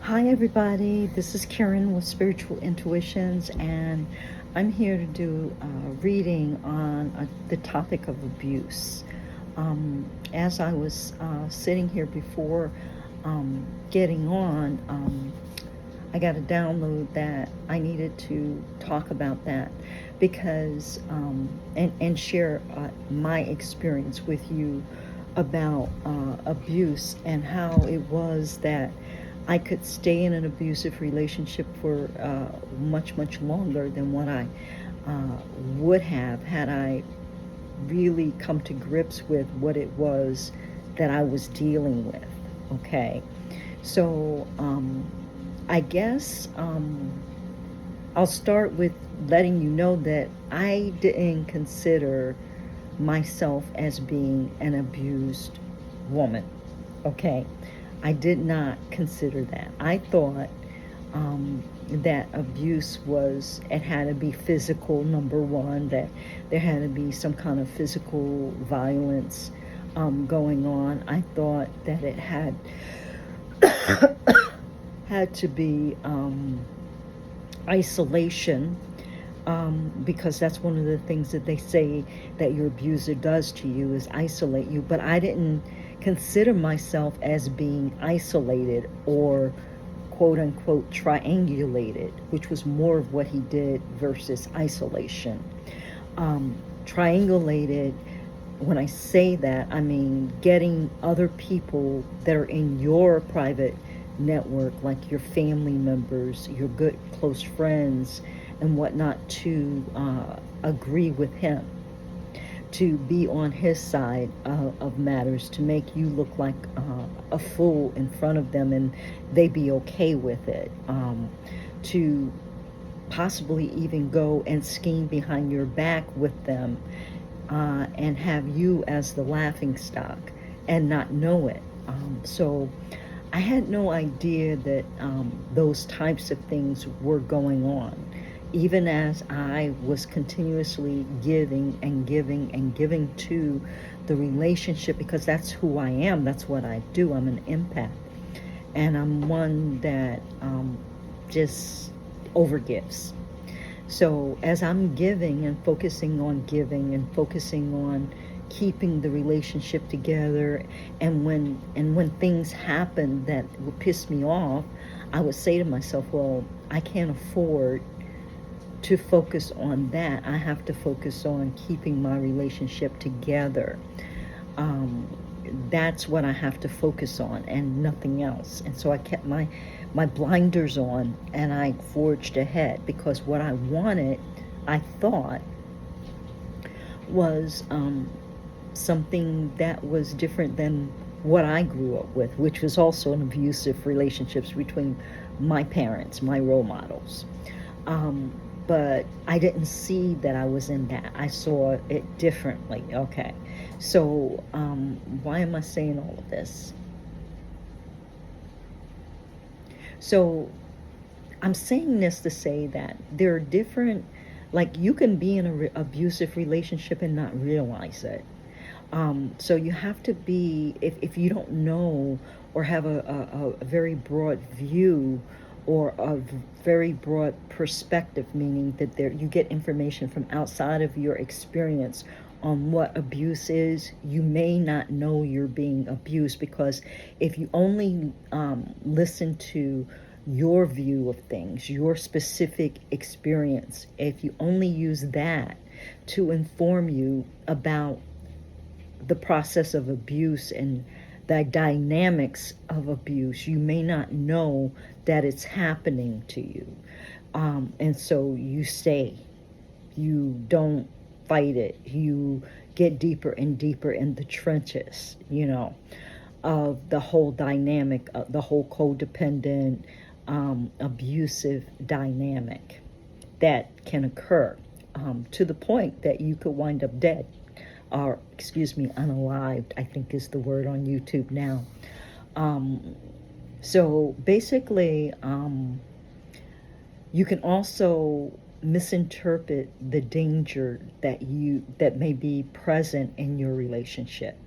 Hi, everybody. This is Karen with Spiritual Intuitions, and I'm here to do a reading on the topic of abuse. As I was sitting here before getting on, I got a download that I needed to talk about that because and share my experience with you about abuse and how it was that I could stay in an abusive relationship for much longer than what I would have had I really come to grips with what it was that I was dealing with. Okay, so I guess I'll start with letting you know that I didn't consider myself as being an abused woman. Okay, I did not consider that. I thought that abuse was, it had to be physical, number one, that there had to be some kind of physical violence going on. I thought that it had had to be isolation, because that's one of the things that they say that your abuser does to you is isolate you. But I didn't consider myself as being isolated or quote unquote triangulated, which was more of what he did versus isolation. Triangulated, when I say that, I mean getting other people that are in your private network, like your family members, your good close friends, and whatnot, to agree with him, to be on his side of matters, to make you look like a fool in front of them and they be okay with it, to possibly even go and scheme behind your back with them, and have you as the laughing stock and not know it. So I had no idea that those types of things were going on, even as I was continuously giving and giving and giving to the relationship, because that's who I am. That's what I do. I'm an empath. And I'm one that just overgives. So as I'm giving and focusing on keeping the relationship together, and when things happen that would piss me off, I would say to myself, well, I can't afford to focus on that. I have to focus on keeping my relationship together. That's what I have to focus on and nothing else. And so I kept my blinders on and I forged ahead, because what I wanted, I thought, was something that was different than what I grew up with, which was also an abusive relationships between my parents, my role models. But I didn't see that I was in that. I saw it differently. Okay, so why am I saying all of this? So I'm saying this to say that there are different, like, you can be in an abusive relationship and not realize it. So you have to be, if you don't know or have a very broad view or a very broad perspective, meaning that there you get information from outside of your experience on what abuse is, you may not know you're being abused, because if you only listen to your view of things, your specific experience, if you only use that to inform you about the process of abuse and the dynamics of abuse, you may not know that it's happening to you. And so you stay, you don't fight it, you get deeper and deeper in the trenches, of the whole dynamic, the whole codependent, abusive dynamic that can occur, to the point that you could wind up dead, or excuse me, unalived, I think is the word on YouTube now. So basically, you can also misinterpret the danger that may be present in your relationship,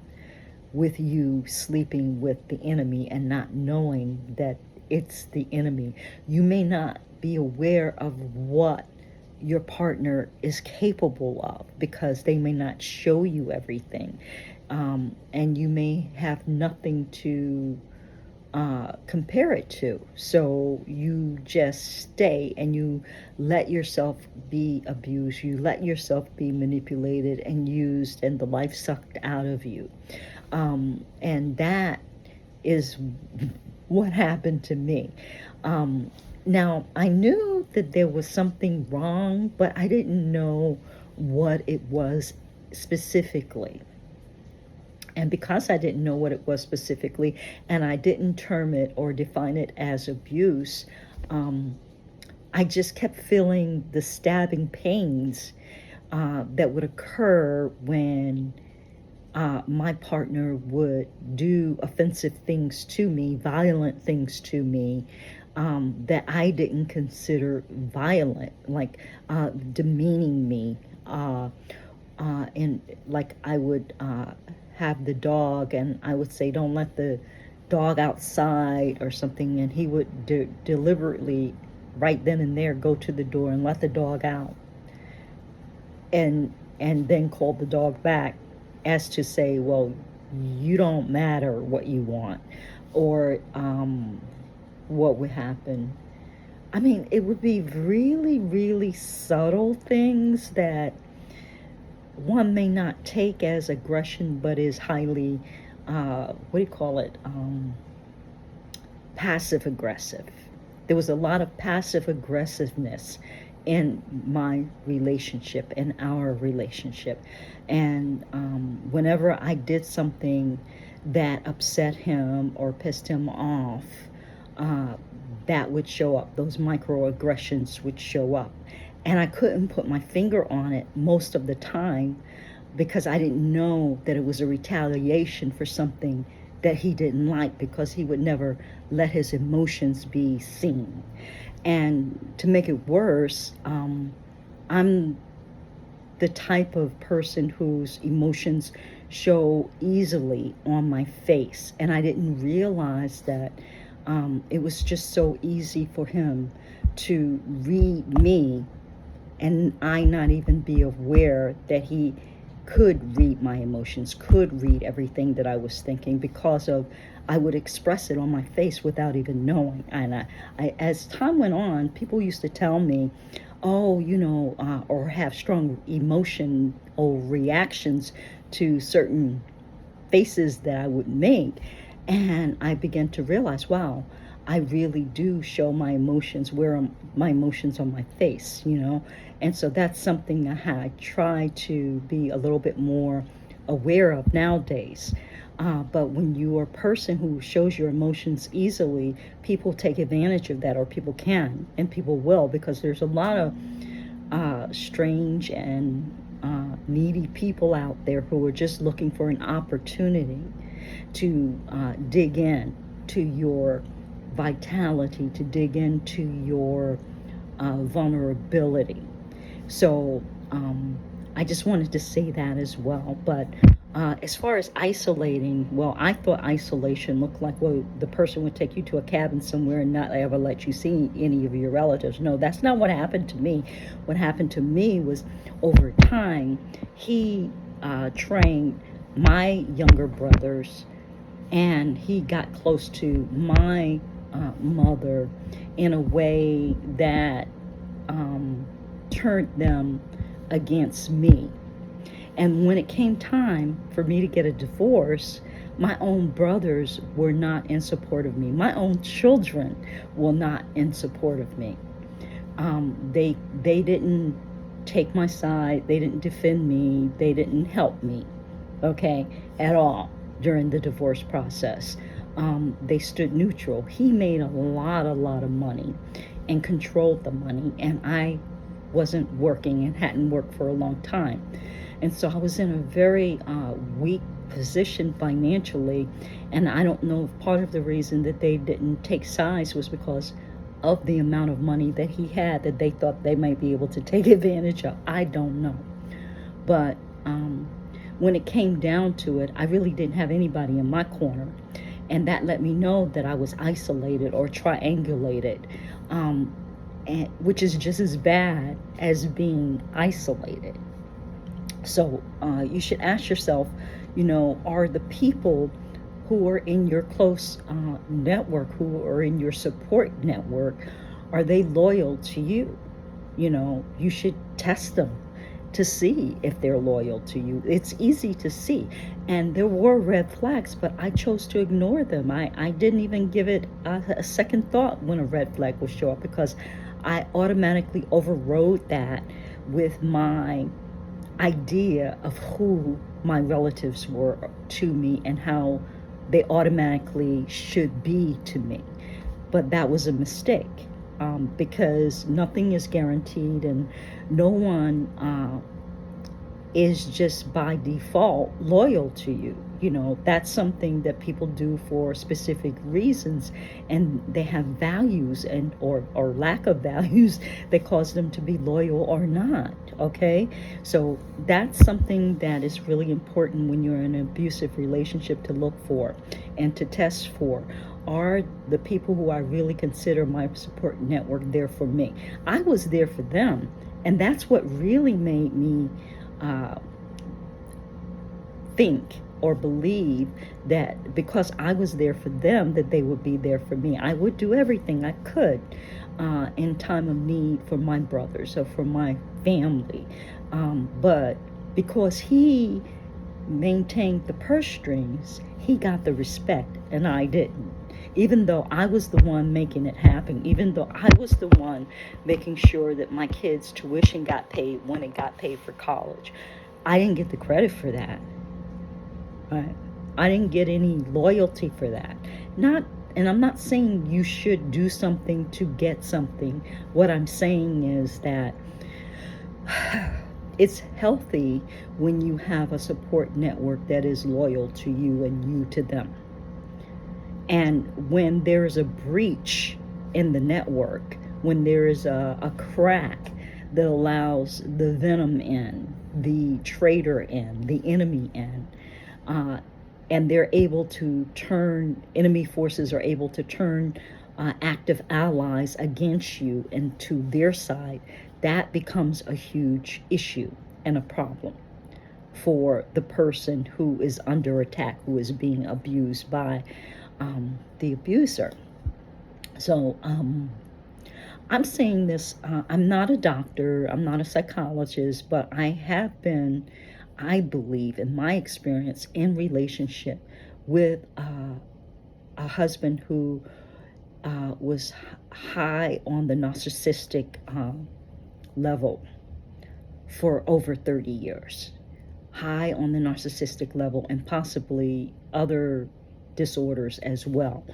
with you sleeping with the enemy and not knowing that it's the enemy. You may not be aware of what your partner is capable of because they may not show you everything. And you may have nothing to compare it to. So you just stay and you let yourself be abused, you let yourself be manipulated and used, and the life sucked out of you. And that is what happened to me. Now, I knew that there was something wrong, but I didn't know what it was specifically. And because I didn't know what it was specifically, and I didn't term it or define it as abuse, I just kept feeling the stabbing pains that would occur when my partner would do offensive things to me, violent things to me, that I didn't consider violent, like demeaning me. And like I would have the dog, and I would say, don't let the dog outside or something, and he would deliberately, right then and there, go to the door and let the dog out, and then call the dog back as to say, well, you don't matter what you want, or what would happen. I mean, it would be really, really subtle things that one may not take as aggression, but is highly, what do you call it, passive aggressive. There was a lot of passive aggressiveness in my relationship, in our relationship. And whenever I did something that upset him or pissed him off, that would show up. Those microaggressions would show up. And I couldn't put my finger on it most of the time because I didn't know that it was a retaliation for something that he didn't like, because he would never let his emotions be seen. And to make it worse, I'm the type of person whose emotions show easily on my face. And I didn't realize that it was just so easy for him to read me, and I not even be aware that he could read my emotions, could read everything that I was thinking, because of I would express it on my face without even knowing. And as time went on, people used to tell me, oh, or have strong emotion or reactions to certain faces that I would make. And I began to realize, wow, I really do show my emotions, where my emotions on my face, And so that's something I try to be a little bit more aware of nowadays. But when you're a person who shows your emotions easily, people take advantage of that, or people can, and people will, because there's a lot of strange and needy people out there who are just looking for an opportunity to dig in to your vitality, to dig into your vulnerability. So I just wanted to say that as well. But as far as isolating, well, I thought isolation looked like, well, the person would take you to a cabin somewhere and not ever let you see any of your relatives. No, that's not what happened to me. What happened to me was, over time, he trained my younger brothers, and he got close to my mother in a way that turned them against me. And when it came time for me to get a divorce, my own brothers were not in support of me. My own children were not in support of me. They didn't take my side. They didn't defend me. They didn't help me, okay, at all during the divorce process. They stood neutral. He made a lot of money and controlled the money, and I wasn't working and hadn't worked for a long time. And so I was in a very weak position financially, and I don't know if part of the reason that they didn't take sides was because of the amount of money that he had that they thought they might be able to take advantage of. I don't know. But when it came down to it, I really didn't have anybody in my corner. And that let me know that I was isolated or triangulated, which is just as bad as being isolated. So you should ask yourself, are the people who are in your close network, who are in your support network, are they loyal to you? You should test them to see if they're loyal to you. It's easy to see. And there were red flags, but I chose to ignore them. I didn't even give it a second thought when a red flag would show up, because I automatically overrode that with my idea of who my relatives were to me and how they automatically should be to me. But that was a mistake, because nothing is guaranteed, and no one is just by default loyal to you. That's something that people do for specific reasons, and they have values and or lack of values that cause them to be loyal or not. Okay, so that's something that is really important when you're in an abusive relationship, to look for and to test for. Are the people who I really consider my support network there for me? I was there for them, and that's what really made me think or believe that because I was there for them, that they would be there for me. I would do everything I could in time of need for my brothers or for my family. But because he maintained the purse strings, he got the respect and I didn't. Even though I was the one making it happen, even though I was the one making sure that my kids' tuition got paid when it got paid for college, I didn't get the credit for that. Right? I didn't get any loyalty for that. And I'm not saying you should do something to get something. What I'm saying is that it's healthy when you have a support network that is loyal to you and you to them. And when there is a breach in the network, when there is a crack that allows the venom in, the traitor in, the enemy in, and they're able to turn, enemy forces are able to turn active allies against you and to their side, that becomes a huge issue and a problem for the person who is under attack, who is being abused by the abuser. So I'm saying this, I'm not a doctor, I'm not a psychologist, but I have been, I believe, in my experience, in relationship with a husband who was high on the narcissistic level for over 30 years. High on the narcissistic level, and possibly other disorders as well.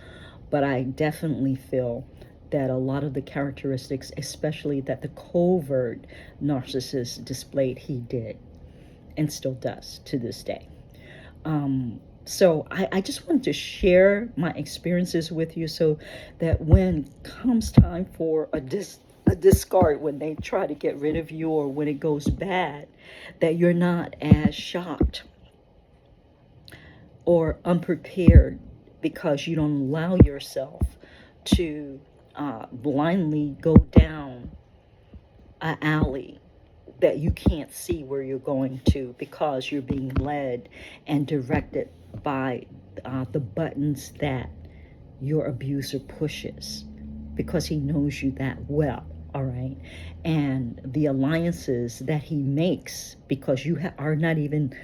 But I definitely feel that a lot of the characteristics, especially that the covert narcissist displayed, he did and still does to this day. So I just wanted to share my experiences with you, so that when comes time for a discard, when they try to get rid of you or when it goes bad, that you're not as shocked or unprepared, because you don't allow yourself to blindly go down an alley that you can't see where you're going to, because you're being led and directed by the buttons that your abuser pushes, because he knows you that well. All right, and the alliances that he makes, because you are not even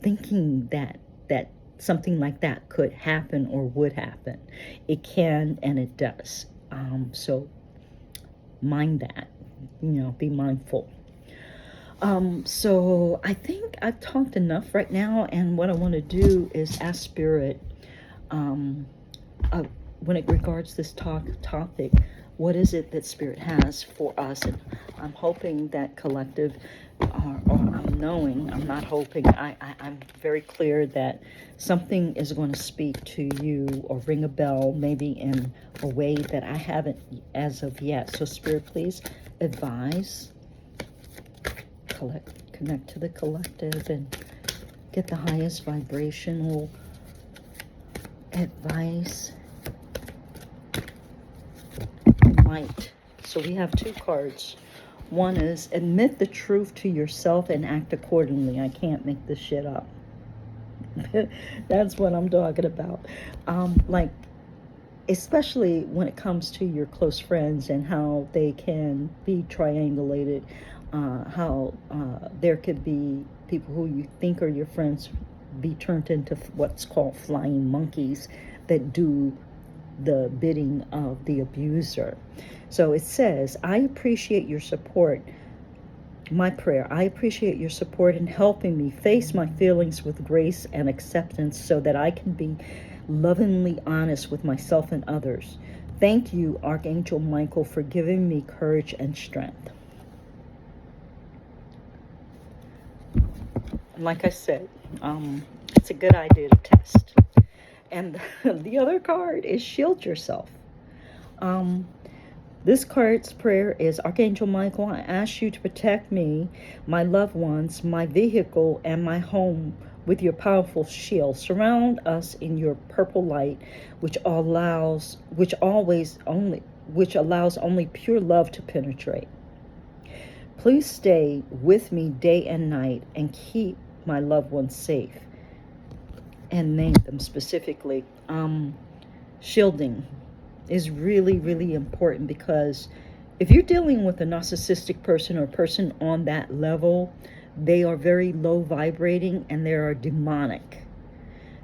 thinking that something like that could happen or would happen. It can, and it does. So mind that, be mindful. So I think I've talked enough right now, and what I want to do is ask Spirit, when it regards this topic, what is it that Spirit has for us? And I'm hoping that collective, or I'm not hoping, I'm very clear that something is going to speak to you or ring a bell, maybe in a way that I haven't as of yet. So Spirit, please advise, connect to the collective, and get the highest vibrational advice might. So we have two cards. One is admit the truth to yourself and act accordingly. I can't make this shit up. That's what I'm talking about. Like, especially when it comes to your close friends and how they can be triangulated, how there could be people who you think are your friends be turned into what's called flying monkeys that do the bidding of the abuser. So it says, I appreciate your support. My prayer, I appreciate your support in helping me face my feelings with grace and acceptance so that I can be lovingly honest with myself and others. Thank you, Archangel Michael, for giving me courage and strength. Like I said, it's a good idea to test. And the other card is shield yourself. This card's prayer is, Archangel Michael, I ask you to protect me, my loved ones, my vehicle, and my home with your powerful shield. Surround us in your purple light, which allows only pure love to penetrate. Please stay with me day and night and keep my loved ones safe. And name them specifically. Shielding is really, really important, because if you're dealing with a narcissistic person or a person on that level, they are very low vibrating and they are demonic.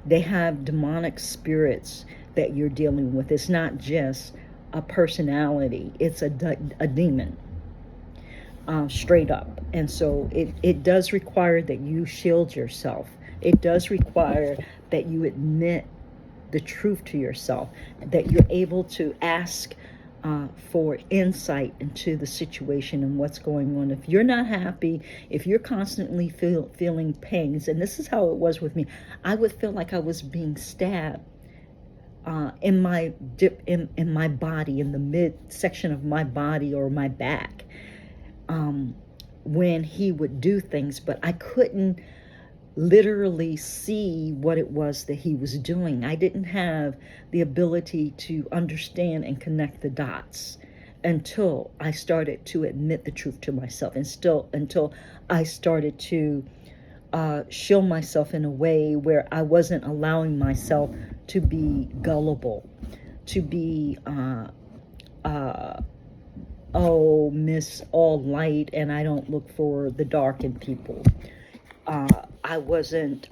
They have demonic spirits that you're dealing with. It's not just a personality, it's a demon, straight up. And so it does require that you shield yourself. It does require that you admit the truth to yourself, that you're able to ask for insight into the situation and what's going on. If you're not happy, if you're constantly feeling pains, and this is how it was with me, I would feel like I was being stabbed in my body, in the midsection of my body or my back, when he would do things, but I couldn't literally see what it was that he was doing. I didn't have the ability to understand and connect the dots until I started to admit the truth to myself, and still until I started to shield myself in a way where I wasn't allowing myself to be gullible, to be miss all light, and I don't look for the dark in people. I wasn't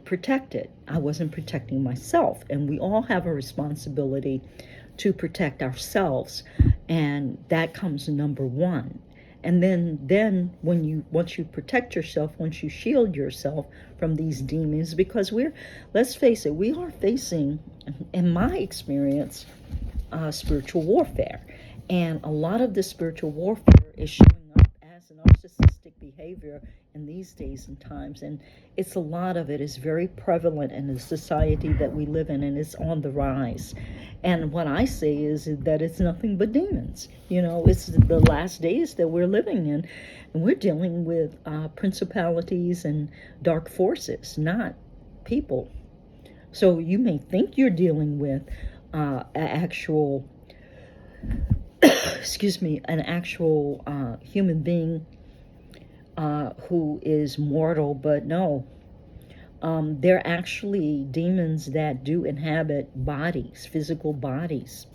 protected. I wasn't protecting myself, and we all have a responsibility to protect ourselves, and that comes number one. And then once you protect yourself, once you shield yourself from these demons, because let's face it, we are facing, in my experience, spiritual warfare, and a lot of this spiritual warfare is showing up as narcissistic behavior in these days and times, and a lot of it is very prevalent in the society that we live in, and it's on the rise. And what I say is that it's nothing but demons. It's the last days that we're living in, and we're dealing with principalities and dark forces, not people. So you may think you're dealing with an actual an actual human being who is mortal, but no, they're actually demons that do inhabit bodies, physical bodies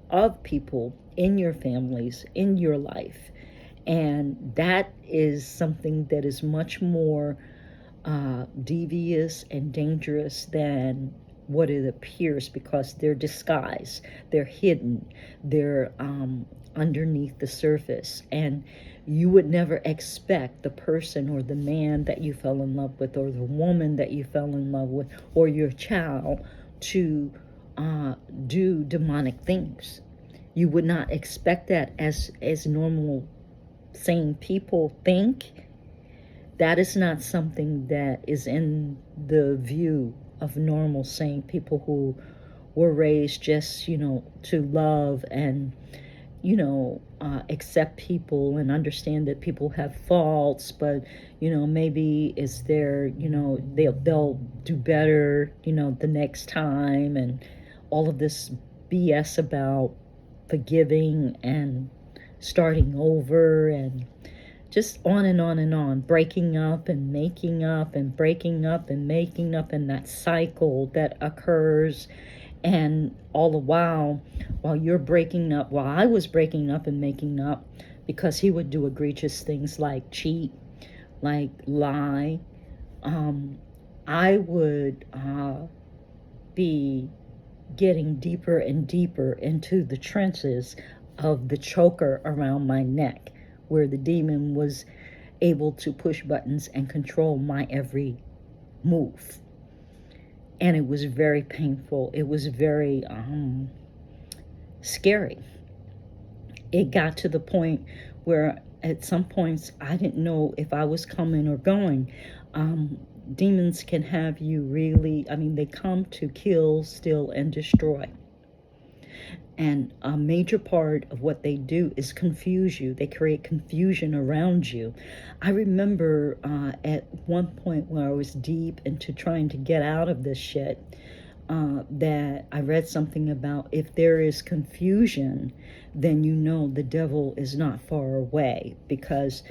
of people in your families, in your life. And that is something that is much more devious and dangerous than what it appears, because they're disguised, they're hidden, they're underneath the surface, and you would never expect the person or the man that you fell in love with, or the woman that you fell in love with, or your child to do demonic things. You would not expect that as normal, sane people think. That is not something that is in the view of normal, sane people who were raised just, to love and accept people and understand that people have faults, but maybe it's their, they'll do better, the next time, and all of this BS about forgiving and starting over, and just on and on and on, breaking up and making up and breaking up and making up, and that cycle that occurs. And all the while you're breaking up, while I was breaking up and making up, because he would do egregious things like cheat, like lie, I would be getting deeper and deeper into the trenches of the choker around my neck, where the demon was able to push buttons and control my every move. And it was very painful. It was very scary. It got to the point where at some points I didn't know if I was coming or going. Demons can have you really, they come to kill, steal, and destroy. And a major part of what they do is confuse you. They create confusion around you. I remember at one point where I was deep into trying to get out of this shit, that I read something about, if there is confusion, then the devil is not far away, because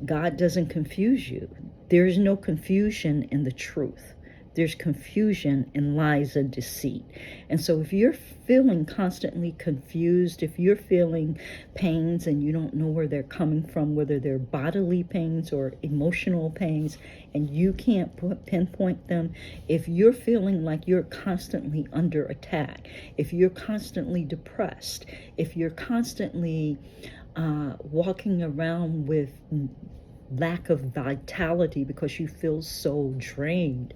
God doesn't confuse you. There is no confusion in the truth. There's confusion in lies and deceit. And so if you're feeling constantly confused, if you're feeling pains and you don't know where they're coming from, whether they're bodily pains or emotional pains, and you can't pinpoint them, if you're feeling like you're constantly under attack, if you're constantly depressed, if you're constantly walking around with lack of vitality because you feel so drained,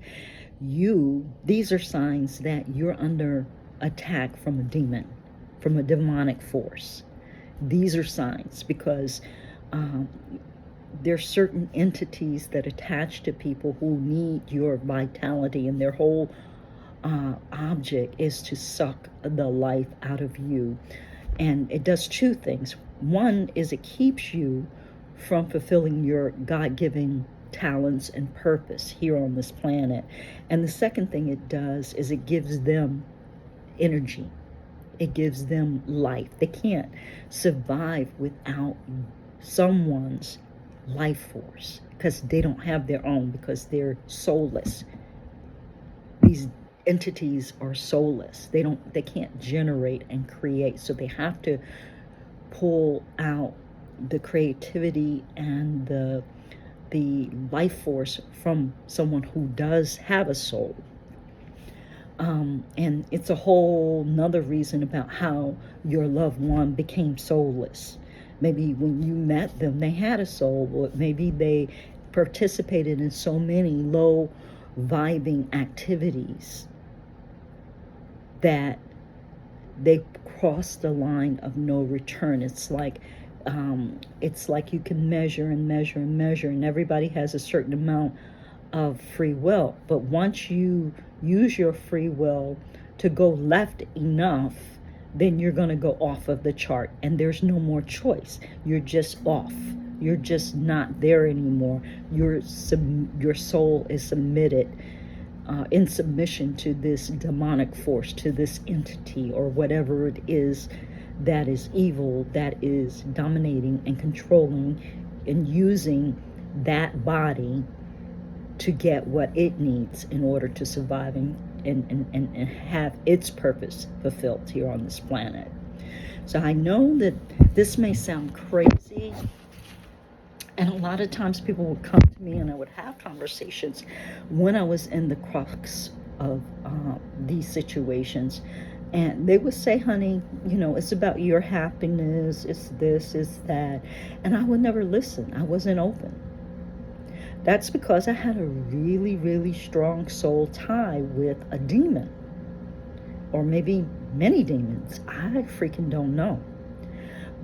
these are signs that you're under attack from a demon, from a demonic force. These are signs, because there's certain entities that attach to people who need your vitality, and their whole object is to suck the life out of you. And it does two things. One is it keeps you from fulfilling your God-given talents and purpose here on this planet. And the second thing it does is it gives them energy. It gives them life. They can't survive without someone's life force, because they don't have their own, because they're soulless. These entities are soulless. They can't generate and create, so they have to pull out the creativity and the life force from someone who does have a soul. And it's a whole nother reason about how your loved one became soulless. Maybe when you met them, they had a soul, or maybe they participated in so many low vibing activities that they crossed the line of no return. It's like you can measure and measure and measure, and everybody has a certain amount of free will. But once you use your free will to go left enough, then you're going to go off of the chart, and there's no more choice. You're just off. You're just not there anymore. Your soul is submitted in submission to this demonic force, to this entity, or whatever it is that is evil, that is dominating and controlling and using that body to get what it needs in order to survive and have its purpose fulfilled here on this planet. So I know that this may sound crazy, and a lot of times people would come to me and I would have conversations when I was in the crux of these situations. And they would say, honey, it's about your happiness, it's this, it's that. And I would never listen. I wasn't open. That's because I had a really, really strong soul tie with a demon. Or maybe many demons. I freaking don't know.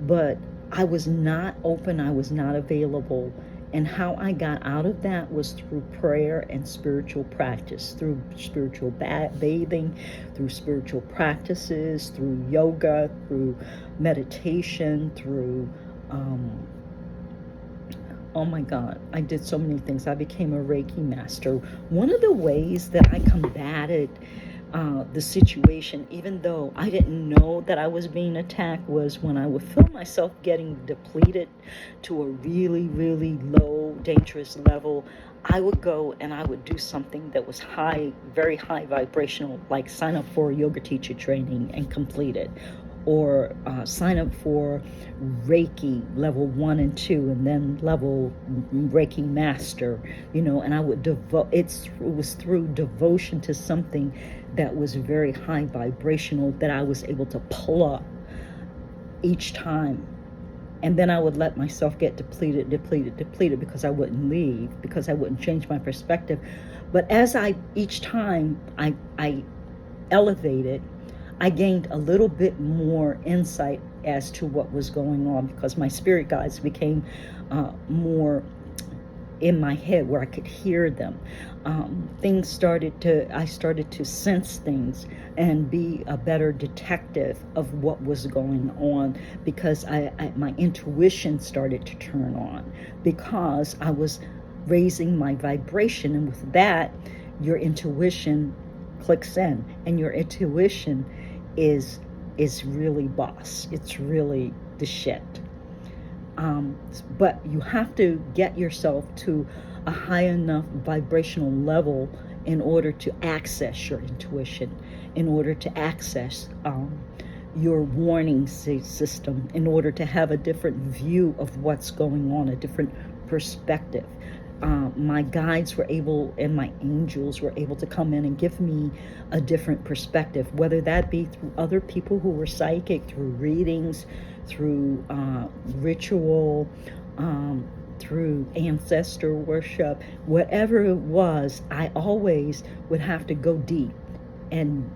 But I was not open. I was not available. And how I got out of that was through prayer and spiritual practice, through spiritual bathing, through spiritual practices, through yoga, through meditation, through, oh my God, I did so many things. I became a Reiki master. One of the ways that I combated the situation, even though I didn't know that I was being attacked, was when I would feel myself getting depleted to a really, really low, dangerous level. I would go and I would do something that was high, very high vibrational, like sign up for a yoga teacher training and complete it, or sign up for Reiki level 1 and 2, and then level Reiki master, and I would devote. It was through devotion to something that was very high vibrational that I was able to pull up each time. And then I would let myself get depleted because I wouldn't leave, because I wouldn't change my perspective. But as each time I elevated, I gained a little bit more insight as to what was going on, because my spirit guides became more in my head, where I could hear them. I started to sense things and be a better detective of what was going on, because my intuition started to turn on, because I was raising my vibration. And with that, your intuition clicks in, and your intuition is really boss. It's really the shit. But you have to get yourself to a high enough vibrational level in order to access your intuition, in order to access your warning system, in order to have a different view of what's going on, a different perspective. My guides were able, and my angels were able to come in and give me a different perspective, whether that be through other people who were psychic, through readings, through ritual, through ancestor worship, whatever it was. I always would have to go deep and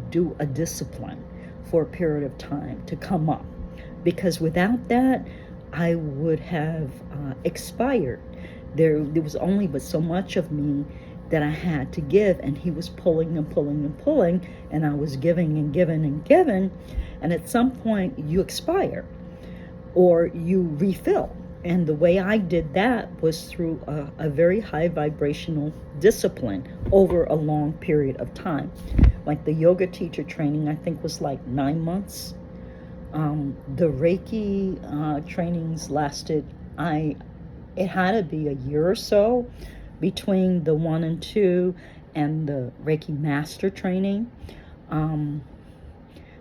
do a discipline for a period of time to come up, because without that, I would have expired. There was only but so much of me that I had to give, and he was pulling and pulling and pulling, and I was giving and giving and giving, and at some point you expire or you refill. And the way I did that was through a very high vibrational discipline over a long period of time. Like the yoga teacher training, I think, was like 9 months. The Reiki trainings lasted, it had to be a year or so between the 1 and 2 and the Reiki master training.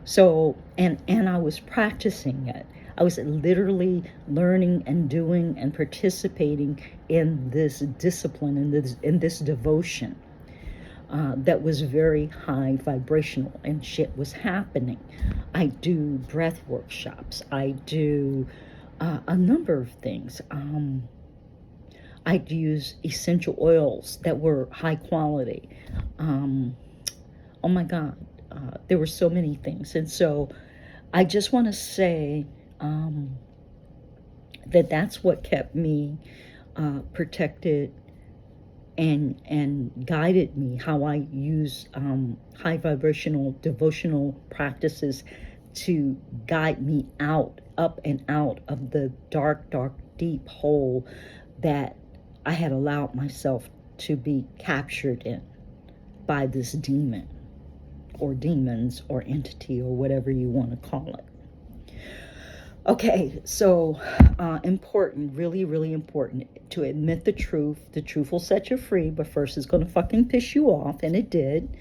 So I was practicing it. I was literally learning and doing and participating in this discipline, in this devotion that was very high vibrational, and shit was happening. I do breath workshops. I do a number of things. I'd use essential oils that were high quality. Oh my God, there were so many things. And so I just want to say that that's what kept me protected and guided me, how I use high vibrational devotional practices to guide me up and out of the dark, deep hole that I had allowed myself to be captured in by this demon, or demons, or entity, or whatever you want to call it. Okay, so important, really, really important to admit the truth. The truth will set you free, but first it's going to fucking piss you off, and it did.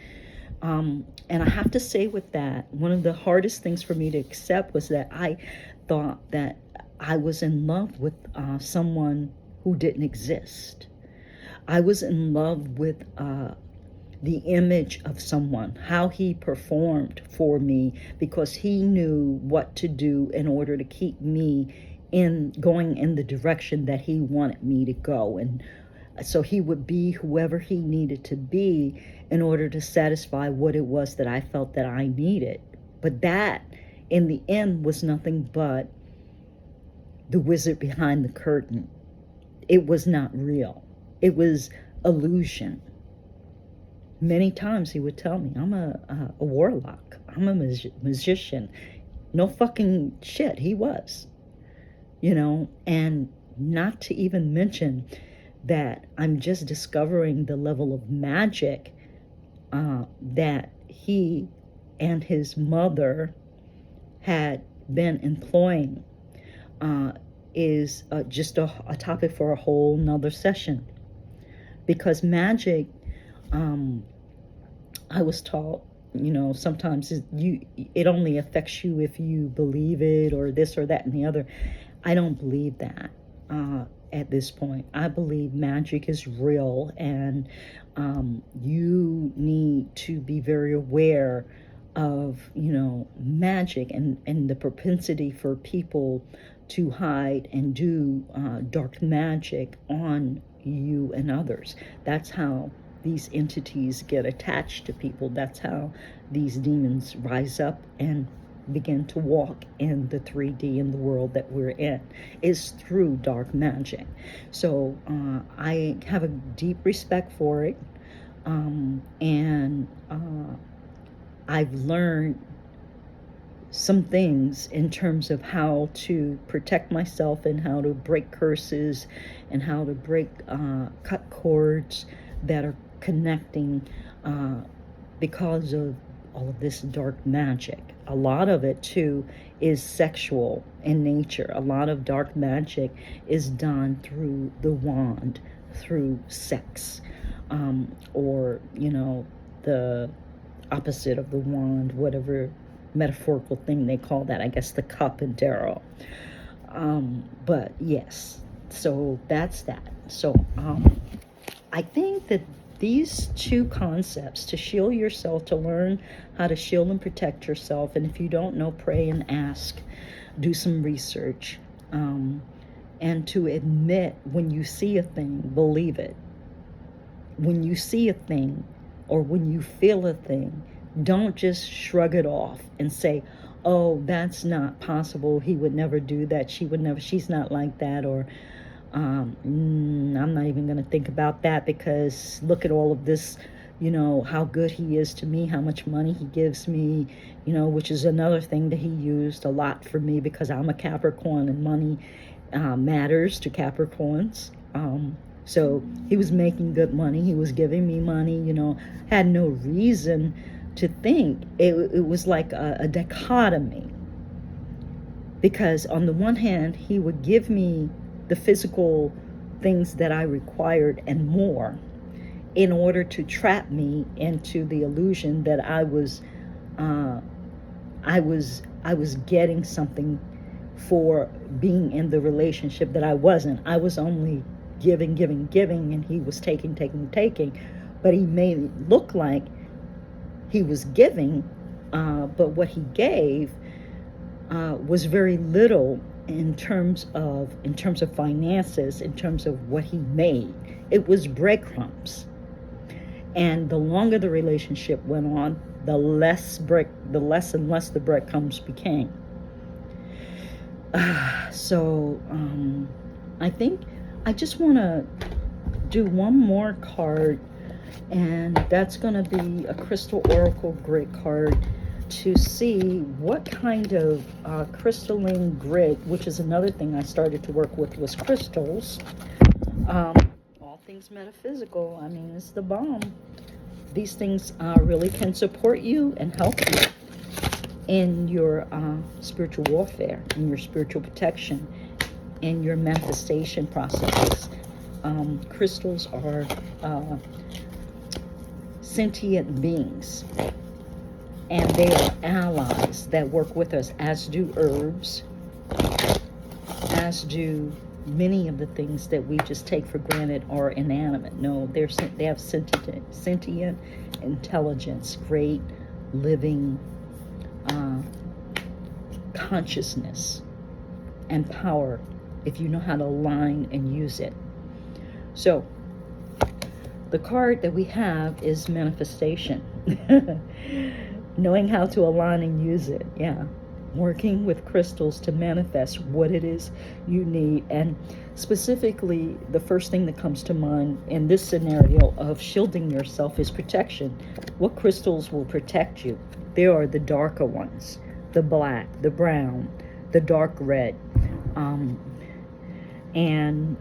And I have to say with that, one of the hardest things for me to accept was that I thought that I was in love with someone who didn't exist. I was in love with the image of someone, how he performed for me, because he knew what to do in order to keep me going in the direction that he wanted me to go. And so he would be whoever he needed to be in order to satisfy what it was that I felt that I needed. But that, in the end, was nothing but the wizard behind the curtain. it was not real. It was illusion. Many times he would tell me, I'm a warlock. I'm a magician. No fucking shit, he was. And not to even mention that I'm just discovering the level of magic that he and his mother had been employing is just a topic for a whole nother session. Because magic, I was taught, sometimes it only affects you if you believe it or this or that and the other. I don't believe that at this point. I believe magic is real, and you need to be very aware of, magic and the propensity for people to hide and do dark magic on you and others. That's how these entities get attached to people. That's how these demons rise up and begin to walk in the 3D in the world that we're in, is through dark magic. So I have a deep respect for it, and I've learned some things in terms of how to protect myself and how to break curses and how to break cut cords that are connecting because of all of this dark magic. A lot of it too is sexual in nature. A lot of dark magic is done through the wand, through sex, or the opposite of the wand, whatever metaphorical thing they call that. I guess the cup and tarot. But yes, so that's that. So I think that these two concepts, to shield yourself, to learn how to shield and protect yourself, and if you don't know, pray and ask, do some research, and to admit when you see a thing, believe it. When you see a thing or when you feel a thing, don't just shrug it off and say, oh, that's not possible, he would never do that, she would never, she's not like that, or I'm not even going to think about that because look at all of this, how good he is to me, how much money he gives me, which is another thing that he used a lot for me because I'm a Capricorn and money matters to Capricorns. So he was making good money, he was giving me money, had no reason to think. It was like a dichotomy, because on the one hand he would give me the physical things that I required and more in order to trap me into the illusion that I was getting something for being in the relationship that I wasn't. I was only giving, and he was taking, but he made it look like he was giving, but what he gave was very little in terms of finances, in terms of what he made. It was breadcrumbs. And the longer the relationship went on, the less and less the breadcrumbs became. So I think I just want to do one more card, and that's going to be a Crystal Oracle Grid card to see what kind of crystalline grid, which is another thing I started to work with, was crystals. All things metaphysical, I mean, it's the bomb. These things really can support you and help you in your spiritual warfare, in your spiritual protection, in your manifestation processes. Crystals are sentient beings, and they are allies that work with us, as do herbs, as do many of the things that we just take for granted are inanimate. No, they have sentient intelligence, great living consciousness and power if you know how to align and use it. So the card that we have is manifestation. Knowing how to align and use it. Yeah. working with crystals to manifest what it is you need. And specifically, the first thing that comes to mind in this scenario of shielding yourself is protection. What crystals will protect you? There are the darker ones, the black, the brown, the dark red, and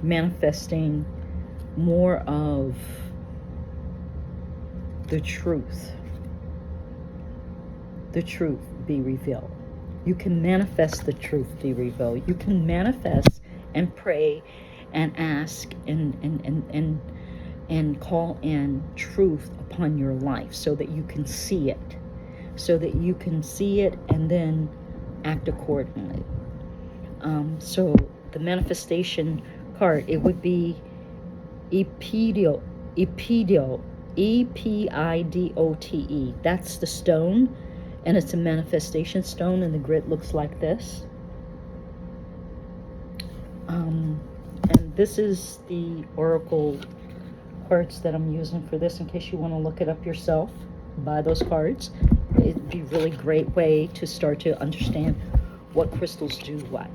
manifesting more of the truth be revealed. You can manifest the truth be revealed. You can manifest and pray and ask and call in truth upon your life so that you can see it. So that you can see it and then act accordingly. So the manifestation card, it would be Epidote, E-P-I-D-O-T-E. That's the stone, and it's a manifestation stone, and the grid looks like this. And this is the oracle cards that I'm using for this, in case you want to look it up yourself. Buy those cards. It'd be a really great way to start to understand what crystals do what.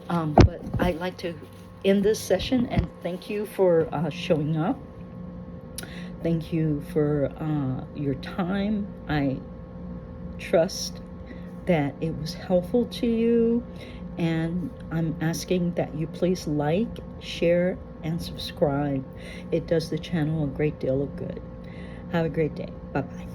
But I'd like to end this session and thank you for showing up. Thank you for your time. I trust that it was helpful to you, and I'm asking that you please like, share, and subscribe. It does the channel a great deal of good. Have a great day. Bye-bye.